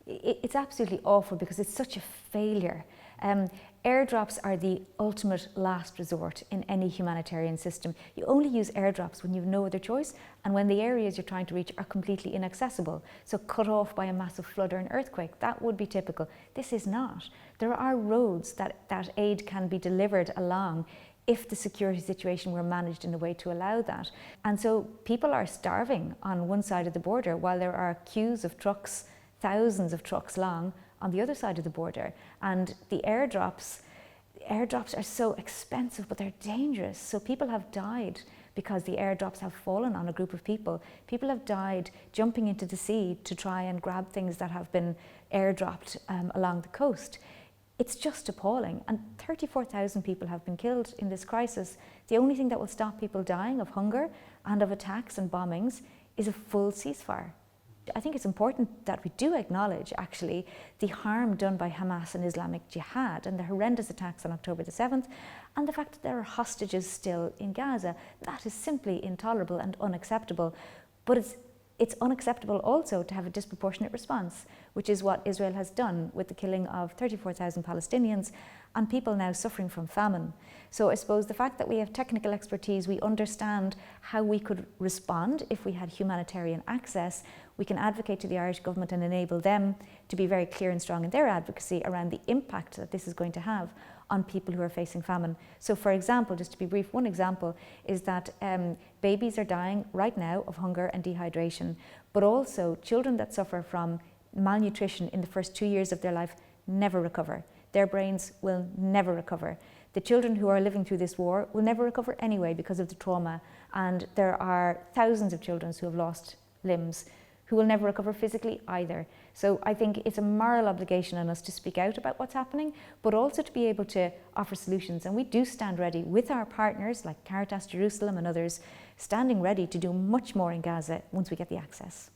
It's absolutely awful because it's such a failure. Airdrops are the ultimate last resort in any humanitarian system. You only use airdrops when you have no other choice and when the areas you're trying to reach are completely inaccessible, so cut off by a massive flood or an earthquake. That would be typical. This is not. There are roads that aid can be delivered along if the security situation were managed in a way to allow that. And so people are starving on one side of the border while there are queues of trucks, thousands of trucks long, on the other side of the border. And the airdrops are so expensive, but they're dangerous. So people have died because the airdrops have fallen on a group of people. People have died jumping into the sea to try and grab things that have been airdropped along the coast. It's just appalling. And 34,000 people have been killed in this crisis. The only thing that will stop people dying of hunger and of attacks and bombings is a full ceasefire. I think it's important that we do acknowledge, actually, the harm done by Hamas and Islamic Jihad and the horrendous attacks on October the 7th, and the fact that there are hostages still in Gaza. That is simply intolerable and unacceptable. But it's unacceptable also to have a disproportionate response, which is what Israel has done with the killing of 34,000 Palestinians and people now suffering from famine. So I suppose the fact that we have technical expertise, we understand how we could respond if we had humanitarian access. We can advocate to the Irish government and enable them to be very clear and strong in their advocacy around the impact that this is going to have on people who are facing famine. So for example, just to be brief, one example is that babies are dying right now of hunger and dehydration, but also children that suffer from malnutrition in the first 2 years of their life never recover. Their brains will never recover. The children who are living through this war will never recover anyway because of the trauma, and there are thousands of children who have lost limbs who will never recover physically either. So I think it's a moral obligation on us to speak out about what's happening, but also to be able to offer solutions. And we do stand ready with our partners like Caritas Jerusalem and others, standing ready to do much more in Gaza once we get the access.